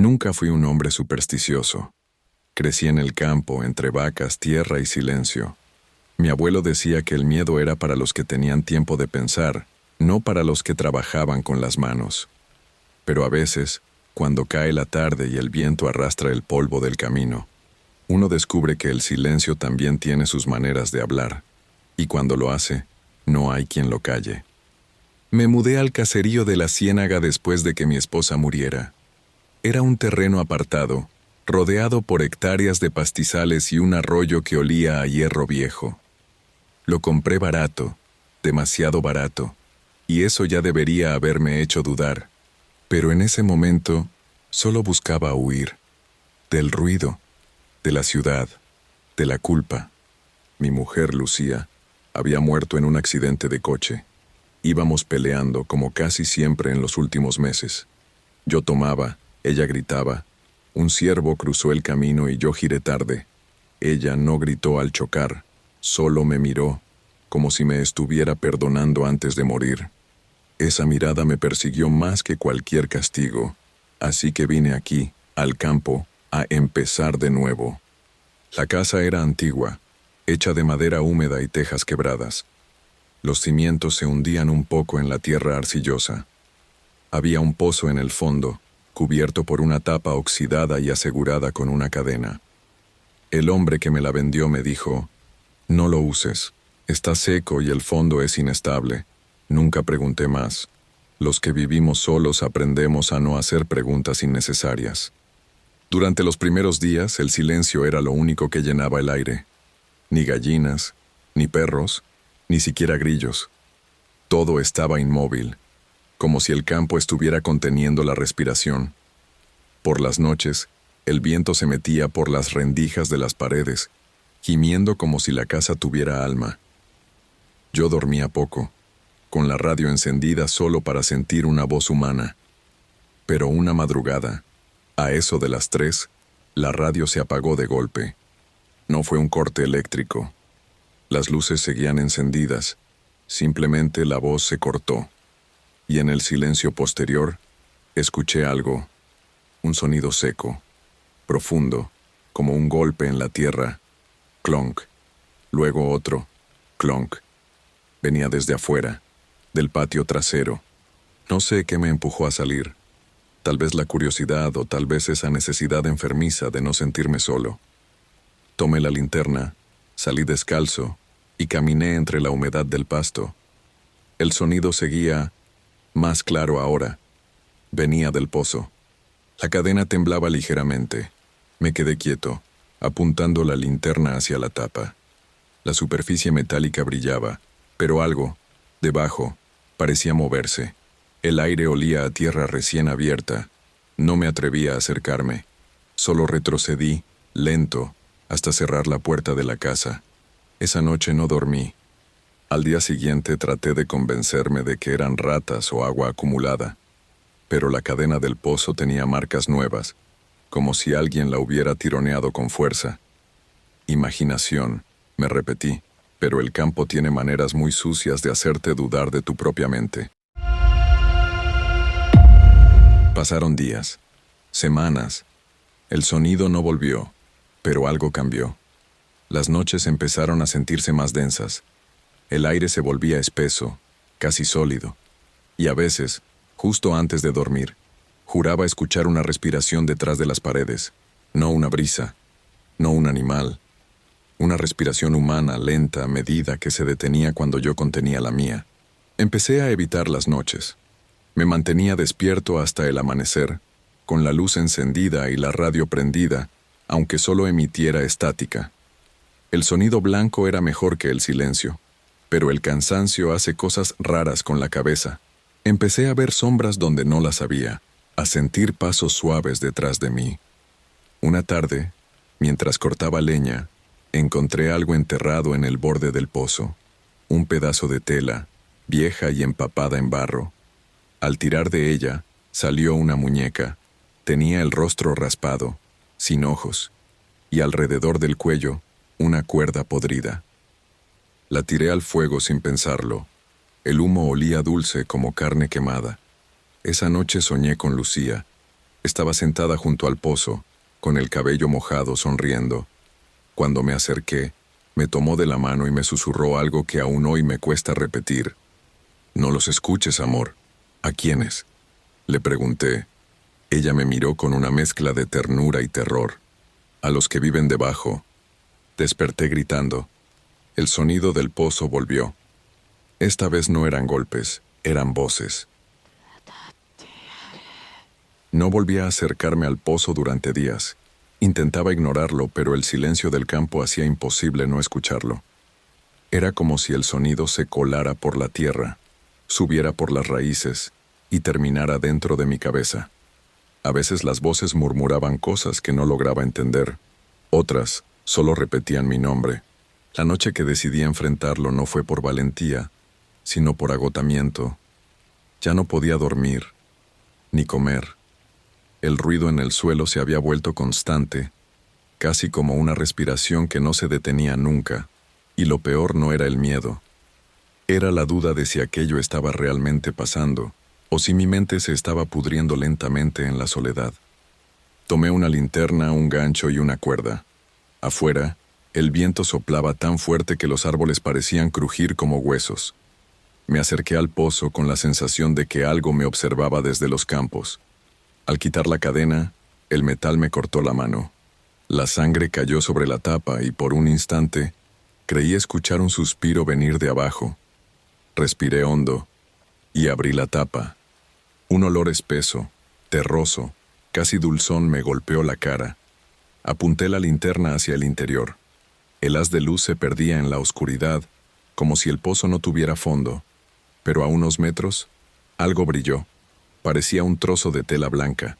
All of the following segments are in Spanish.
Nunca fui un hombre supersticioso. Crecí en el campo, entre vacas, tierra y silencio. Mi abuelo decía que el miedo era para los que tenían tiempo de pensar, no para los que trabajaban con las manos. Pero a veces, cuando cae la tarde y el viento arrastra el polvo del camino, uno descubre que el silencio también tiene sus maneras de hablar, y cuando lo hace, no hay quien lo calle. Me mudé al caserío de la Ciénaga después de que mi esposa muriera. Era un terreno apartado, rodeado por hectáreas de pastizales y un arroyo que olía a hierro viejo. Lo compré barato, demasiado barato, y eso ya debería haberme hecho dudar. Pero en ese momento, solo buscaba huir. Del ruido, de la ciudad, de la culpa. Mi mujer, Lucía, había muerto en un accidente de coche. Íbamos peleando, como casi siempre en los últimos meses. Yo tomaba, ella gritaba. Un ciervo cruzó el camino y yo giré tarde. Ella no gritó al chocar, solo me miró, como si me estuviera perdonando antes de morir. Esa mirada me persiguió más que cualquier castigo, así que vine aquí, al campo, a empezar de nuevo. La casa era antigua, hecha de madera húmeda y tejas quebradas. Los cimientos se hundían un poco en la tierra arcillosa. Había un pozo en el fondo, cubierto por una tapa oxidada y asegurada con una cadena. El hombre que me la vendió me dijo: «No lo uses, está seco y el fondo es inestable». Nunca pregunté más. Los que vivimos solos aprendemos a no hacer preguntas innecesarias. Durante los primeros días, el silencio era lo único que llenaba el aire. Ni gallinas, ni perros, ni siquiera grillos. Todo estaba inmóvil, como si el campo estuviera conteniendo la respiración. Por las noches, el viento se metía por las rendijas de las paredes, gimiendo como si la casa tuviera alma. Yo dormía poco, con la radio encendida solo para sentir una voz humana. Pero una madrugada, a eso de las 3, la radio se apagó de golpe. No fue un corte eléctrico. Las luces seguían encendidas, simplemente la voz se cortó. Y en el silencio posterior, escuché algo, un sonido seco, profundo, como un golpe en la tierra. Clonk. Luego otro. Clonk. Venía desde afuera, del patio trasero. No sé qué me empujó a salir. Tal vez la curiosidad o tal vez esa necesidad enfermiza de no sentirme solo. Tomé la linterna, salí descalzo y caminé entre la humedad del pasto. El sonido seguía, más claro ahora. Venía del pozo. La cadena temblaba ligeramente. Me quedé quieto, apuntando la linterna hacia la tapa. La superficie metálica brillaba, pero algo, debajo, parecía moverse. El aire olía a tierra recién abierta. No me atreví a acercarme. Solo retrocedí, lento, hasta cerrar la puerta de la casa. Esa noche no dormí. Al día siguiente traté de convencerme de que eran ratas o agua acumulada. Pero la cadena del pozo tenía marcas nuevas, como si alguien la hubiera tironeado con fuerza. Imaginación, me repetí, pero el campo tiene maneras muy sucias de hacerte dudar de tu propia mente. Pasaron días, semanas. El sonido no volvió, pero algo cambió. Las noches empezaron a sentirse más densas. El aire se volvía espeso, casi sólido. Y a veces, justo antes de dormir, juraba escuchar una respiración detrás de las paredes. No una brisa, no un animal. Una respiración humana, lenta, medida, que se detenía cuando yo contenía la mía. Empecé a evitar las noches. Me mantenía despierto hasta el amanecer, con la luz encendida y la radio prendida, aunque solo emitiera estática. El sonido blanco era mejor que el silencio, pero el cansancio hace cosas raras con la cabeza. Empecé a ver sombras donde no las había, a sentir pasos suaves detrás de mí. Una tarde, mientras cortaba leña, encontré algo enterrado en el borde del pozo, un pedazo de tela, vieja y empapada en barro. Al tirar de ella, salió una muñeca. Tenía el rostro raspado, sin ojos, y alrededor del cuello, una cuerda podrida. La tiré al fuego sin pensarlo. El humo olía dulce como carne quemada. Esa noche soñé con Lucía. Estaba sentada junto al pozo, con el cabello mojado, sonriendo. Cuando me acerqué, me tomó de la mano y me susurró algo que aún hoy me cuesta repetir. «No los escuches, amor». «¿A quiénes?», le pregunté. Ella me miró con una mezcla de ternura y terror. «A los que viven debajo». Desperté gritando. El sonido del pozo volvió. Esta vez no eran golpes, eran voces. No volví a acercarme al pozo durante días. Intentaba ignorarlo, pero el silencio del campo hacía imposible no escucharlo. Era como si el sonido se colara por la tierra, subiera por las raíces y terminara dentro de mi cabeza. A veces las voces murmuraban cosas que no lograba entender. Otras solo repetían mi nombre. La noche que decidí enfrentarlo no fue por valentía, sino por agotamiento. Ya no podía dormir, ni comer. El ruido en el suelo se había vuelto constante, casi como una respiración que no se detenía nunca, y lo peor no era el miedo. Era la duda de si aquello estaba realmente pasando, o si mi mente se estaba pudriendo lentamente en la soledad. Tomé una linterna, un gancho y una cuerda. Afuera, el viento soplaba tan fuerte que los árboles parecían crujir como huesos. Me acerqué al pozo con la sensación de que algo me observaba desde los campos. Al quitar la cadena, el metal me cortó la mano. La sangre cayó sobre la tapa y por un instante creí escuchar un suspiro venir de abajo. Respiré hondo y abrí la tapa. Un olor espeso, terroso, casi dulzón me golpeó la cara. Apunté la linterna hacia el interior. El haz de luz se perdía en la oscuridad, como si el pozo no tuviera fondo. Pero a unos metros, algo brilló. Parecía un trozo de tela blanca.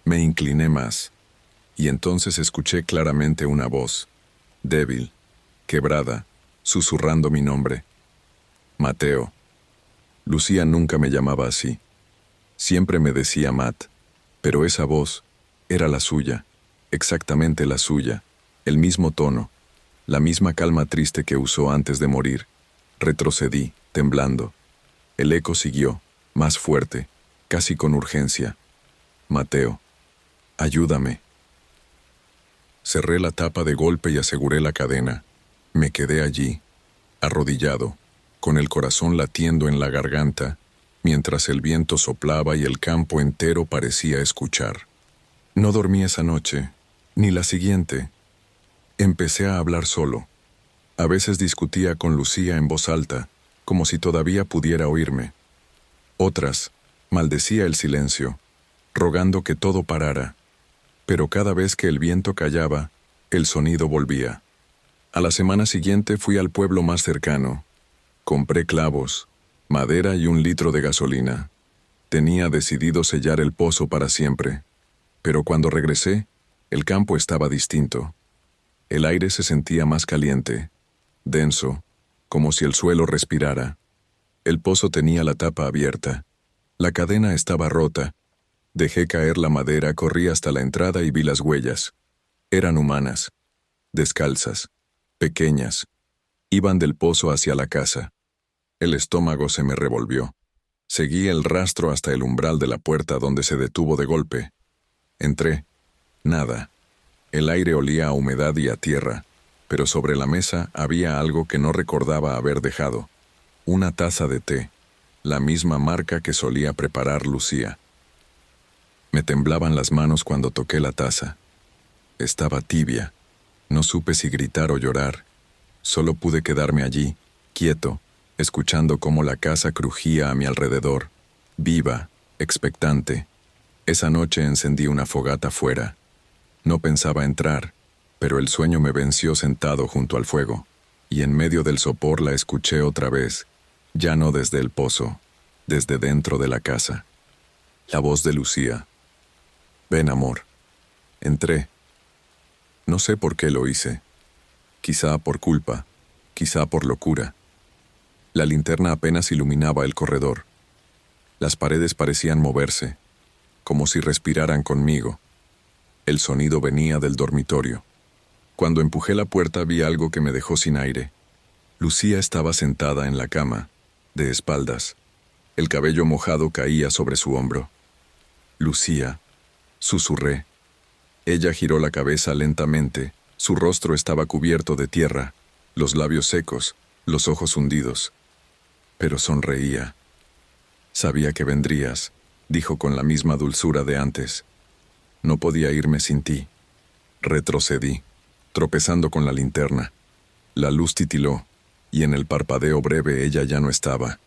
Me incliné más, y entonces escuché claramente una voz, débil, quebrada, susurrando mi nombre. Mateo. Lucía nunca me llamaba así. Siempre me decía Matt, pero esa voz era la suya, exactamente la suya, el mismo tono, la misma calma triste que usó antes de morir. Retrocedí, temblando. El eco siguió, más fuerte, casi con urgencia. Mateo, ayúdame. Cerré la tapa de golpe y aseguré la cadena. Me quedé allí, arrodillado, con el corazón latiendo en la garganta, mientras el viento soplaba y el campo entero parecía escuchar. No dormí esa noche, ni la siguiente. Empecé a hablar solo. A veces discutía con Lucía en voz alta, como si todavía pudiera oírme. Otras, maldecía el silencio, rogando que todo parara, pero cada vez que el viento callaba, el sonido volvía. A la semana siguiente fui al pueblo más cercano. Compré clavos, madera y 1 litro de gasolina. Tenía decidido sellar el pozo para siempre, pero cuando regresé, el campo estaba distinto. El aire se sentía más caliente, denso, como si el suelo respirara. El pozo tenía la tapa abierta. La cadena estaba rota. Dejé caer la madera, corrí hasta la entrada y vi las huellas. Eran humanas, descalzas, pequeñas. Iban del pozo hacia la casa. El estómago se me revolvió. Seguí el rastro hasta el umbral de la puerta donde se detuvo de golpe. Entré. Nada. El aire olía a humedad y a tierra, pero sobre la mesa había algo que no recordaba haber dejado. Una taza de té. La misma marca que solía preparar Lucía. Me temblaban las manos cuando toqué la taza. Estaba tibia. No supe si gritar o llorar. Solo pude quedarme allí, quieto, escuchando cómo la casa crujía a mi alrededor, viva, expectante. Esa noche encendí una fogata fuera. No pensaba entrar, pero el sueño me venció sentado junto al fuego, y en medio del sopor la escuché otra vez. Ya no desde el pozo, desde dentro de la casa. La voz de Lucía. Ven, amor. Entré. No sé por qué lo hice. Quizá por culpa, quizá por locura. La linterna apenas iluminaba el corredor. Las paredes parecían moverse, como si respiraran conmigo. El sonido venía del dormitorio. Cuando empujé la puerta vi algo que me dejó sin aire. Lucía estaba sentada en la cama, de espaldas. El cabello mojado caía sobre su hombro. Lucía, susurré. Ella giró la cabeza lentamente, su rostro estaba cubierto de tierra, los labios secos, los ojos hundidos. Pero sonreía. Sabía que vendrías, dijo con la misma dulzura de antes. No podía irme sin ti. Retrocedí, tropezando con la linterna. La luz titiló, y en el parpadeo breve ella ya no estaba.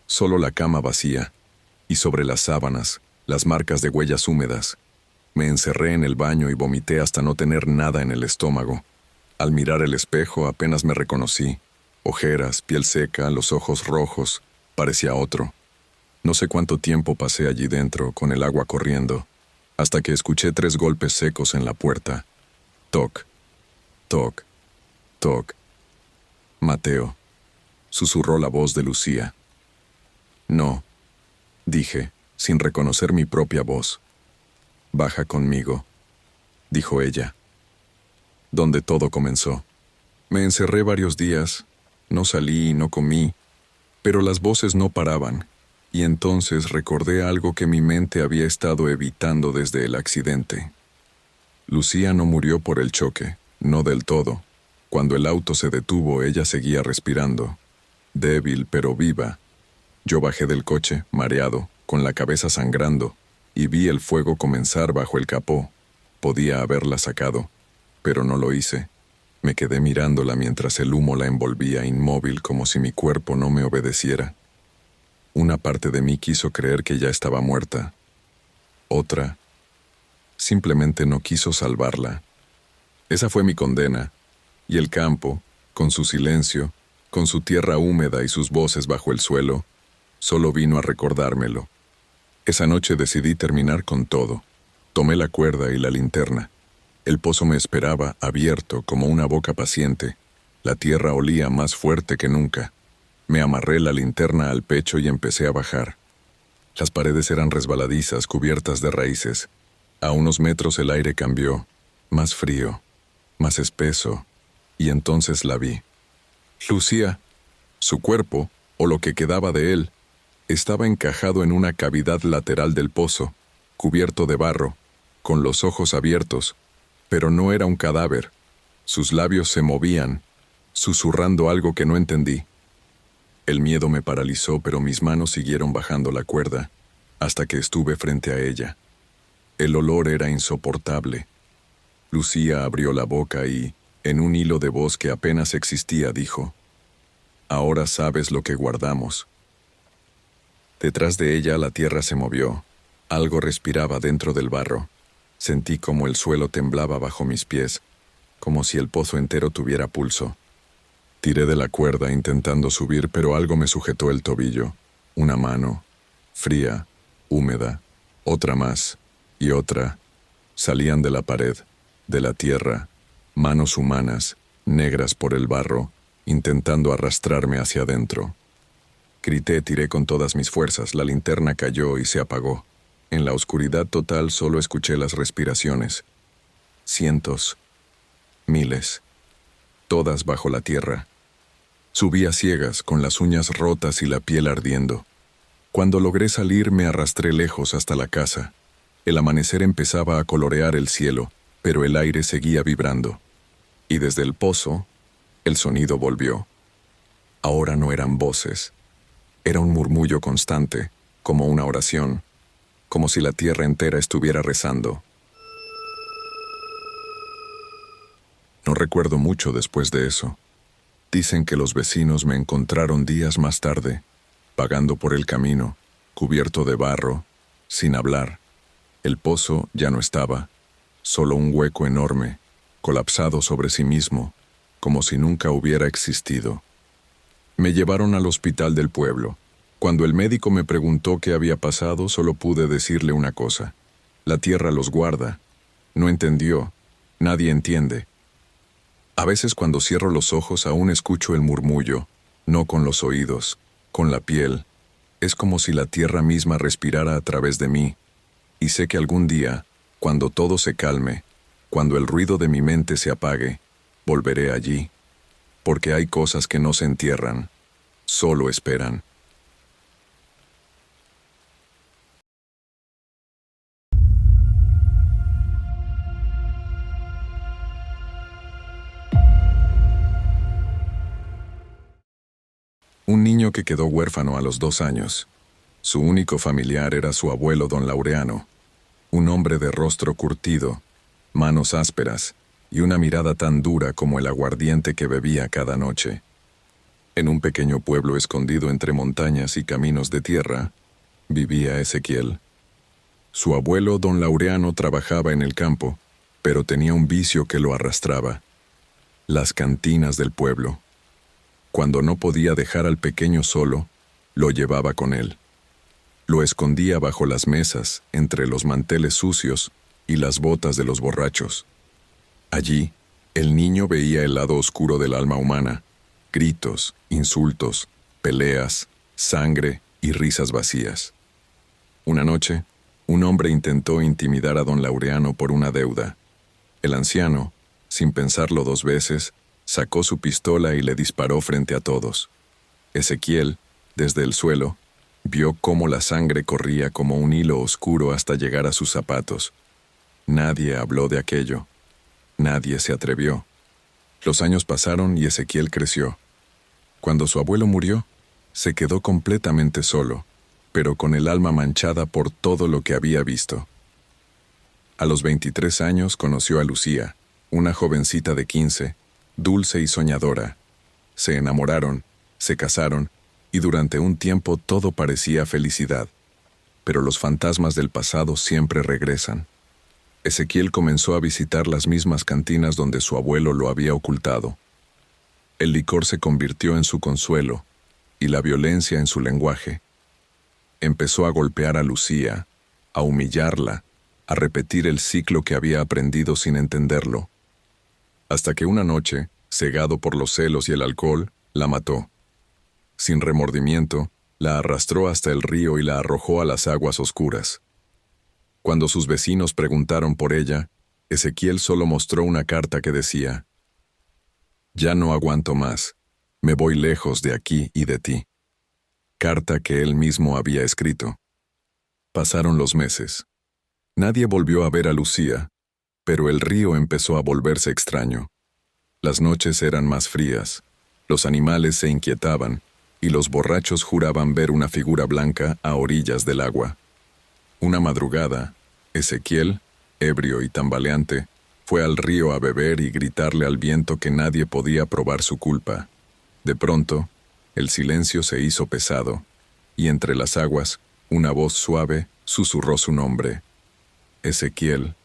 Solo la cama vacía, y sobre las sábanas, las marcas de huellas húmedas. Me encerré en el baño y vomité hasta no tener nada en el estómago. Al mirar el espejo apenas me reconocí. Ojeras, piel seca, los ojos rojos, parecía otro. No sé cuánto tiempo pasé allí dentro, con el agua corriendo, hasta que escuché 3 golpes secos en la puerta. Toc, toc, toc. Mateo, susurró la voz de Lucía. No, dije, sin reconocer mi propia voz. Baja conmigo, dijo ella. Donde todo comenzó. Me encerré varios días, no salí, no comí, pero las voces no paraban, y entonces recordé algo que mi mente había estado evitando desde el accidente. Lucía no murió por el choque, no del todo. Cuando el auto se detuvo, ella seguía respirando, débil pero viva. Yo bajé del coche, mareado, con la cabeza sangrando, y vi el fuego comenzar bajo el capó. Podía haberla sacado, pero no lo hice. Me quedé mirándola mientras el humo la envolvía inmóvil como si mi cuerpo no me obedeciera. Una parte de mí quiso creer que ya estaba muerta. Otra, simplemente no quiso salvarla. Esa fue mi condena, y el campo, con su silencio, con su tierra húmeda y sus voces bajo el suelo, solo vino a recordármelo. Esa noche decidí terminar con todo. Tomé la cuerda y la linterna. El pozo me esperaba, abierto como una boca paciente. La tierra olía más fuerte que nunca. Me amarré la linterna al pecho y empecé a bajar. Las paredes eran resbaladizas, cubiertas de raíces. A unos metros el aire cambió, más frío, más espeso, y entonces la vi. Lucía, su cuerpo, o lo que quedaba de él, estaba encajado en una cavidad lateral del pozo, cubierto de barro, con los ojos abiertos, pero no era un cadáver. Sus labios se movían, susurrando algo que no entendí. El miedo me paralizó, pero mis manos siguieron bajando la cuerda, hasta que estuve frente a ella. El olor era insoportable. Lucía abrió la boca y, en un hilo de voz que apenas existía, dijo: «Ahora sabes lo que guardamos». Detrás de ella la tierra se movió. Algo respiraba dentro del barro. Sentí como el suelo temblaba bajo mis pies, como si el pozo entero tuviera pulso. Tiré de la cuerda intentando subir, pero algo me sujetó el tobillo. Una mano, fría, húmeda, otra más, y otra. Salían de la pared, de la tierra, manos humanas, negras por el barro, intentando arrastrarme hacia adentro. Grité, tiré con todas mis fuerzas, la linterna cayó y se apagó. En la oscuridad total solo escuché las respiraciones. Cientos, miles, todas bajo la tierra. Subí a ciegas, con las uñas rotas y la piel ardiendo. Cuando logré salir, me arrastré lejos hasta la casa. El amanecer empezaba a colorear el cielo, pero el aire seguía vibrando. Y desde el pozo, el sonido volvió. Ahora no eran voces. Era un murmullo constante, como una oración, como si la tierra entera estuviera rezando. No recuerdo mucho después de eso. Dicen que los vecinos me encontraron días más tarde, vagando por el camino, cubierto de barro, sin hablar. El pozo ya no estaba, solo un hueco enorme, colapsado sobre sí mismo, como si nunca hubiera existido. Me llevaron al hospital del pueblo. Cuando el médico me preguntó qué había pasado, solo pude decirle una cosa: la tierra los guarda. No entendió. Nadie entiende. A veces cuando cierro los ojos aún escucho el murmullo, no con los oídos, con la piel. Es como si la tierra misma respirara a través de mí. Y sé que algún día, cuando todo se calme, cuando el ruido de mi mente se apague, volveré allí. Porque hay cosas que no se entierran, solo esperan. niño que quedó huérfano a los 2 años. Su único familiar era su abuelo don Laureano, un hombre de rostro curtido, manos ásperas y una mirada tan dura como el aguardiente que bebía cada noche. En un pequeño pueblo escondido entre montañas y caminos de tierra, vivía Ezequiel. Su abuelo don Laureano trabajaba en el campo, pero tenía un vicio que lo arrastraba: las cantinas del pueblo. Cuando no podía dejar al pequeño solo, lo llevaba con él. Lo escondía bajo las mesas, entre los manteles sucios y las botas de los borrachos. Allí, el niño veía el lado oscuro del alma humana: gritos, insultos, peleas, sangre y risas vacías. Una noche, un hombre intentó intimidar a don Laureano por una deuda. El anciano, sin pensarlo 2 veces, sacó su pistola y le disparó frente a todos. Ezequiel, desde el suelo, vio cómo la sangre corría como un hilo oscuro hasta llegar a sus zapatos. Nadie habló de aquello. Nadie se atrevió. Los años pasaron y Ezequiel creció. Cuando su abuelo murió, se quedó completamente solo, pero con el alma manchada por todo lo que había visto. A los 23 años conoció a Lucía, una jovencita de 15, dulce y soñadora. Se enamoraron, se casaron, y durante un tiempo todo parecía felicidad. Pero los fantasmas del pasado siempre regresan. Ezequiel comenzó a visitar las mismas cantinas donde su abuelo lo había ocultado. El licor se convirtió en su consuelo, y la violencia en su lenguaje. Empezó a golpear a Lucía, a humillarla, a repetir el ciclo que había aprendido sin entenderlo. Hasta que una noche, cegado por los celos y el alcohol, la mató. Sin remordimiento, la arrastró hasta el río y la arrojó a las aguas oscuras. Cuando sus vecinos preguntaron por ella, Ezequiel solo mostró una carta que decía: «Ya no aguanto más, me voy lejos de aquí y de ti». Carta que él mismo había escrito. Pasaron los meses. Nadie volvió a ver a Lucía, pero el río empezó a volverse extraño. Las noches eran más frías, los animales se inquietaban, y los borrachos juraban ver una figura blanca a orillas del agua. Una madrugada, Ezequiel, ebrio y tambaleante, fue al río a beber y gritarle al viento que nadie podía probar su culpa. De pronto, el silencio se hizo pesado, y entre las aguas, una voz suave susurró su nombre: Ezequiel.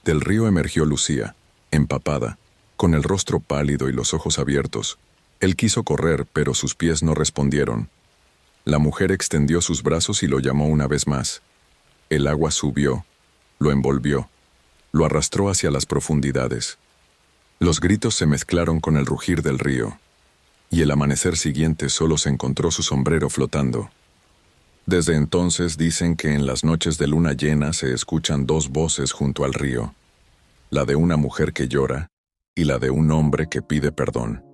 Del río emergió Lucía, empapada, con el rostro pálido y los ojos abiertos. Él quiso correr, pero sus pies no respondieron. La mujer extendió sus brazos y lo llamó una vez más. El agua subió, lo envolvió, lo arrastró hacia las profundidades. Los gritos se mezclaron con el rugir del río, y el amanecer siguiente solo se encontró su sombrero flotando. Desde entonces dicen que en las noches de luna llena se escuchan 2 voces junto al río: la de una mujer que llora y la de un hombre que pide perdón.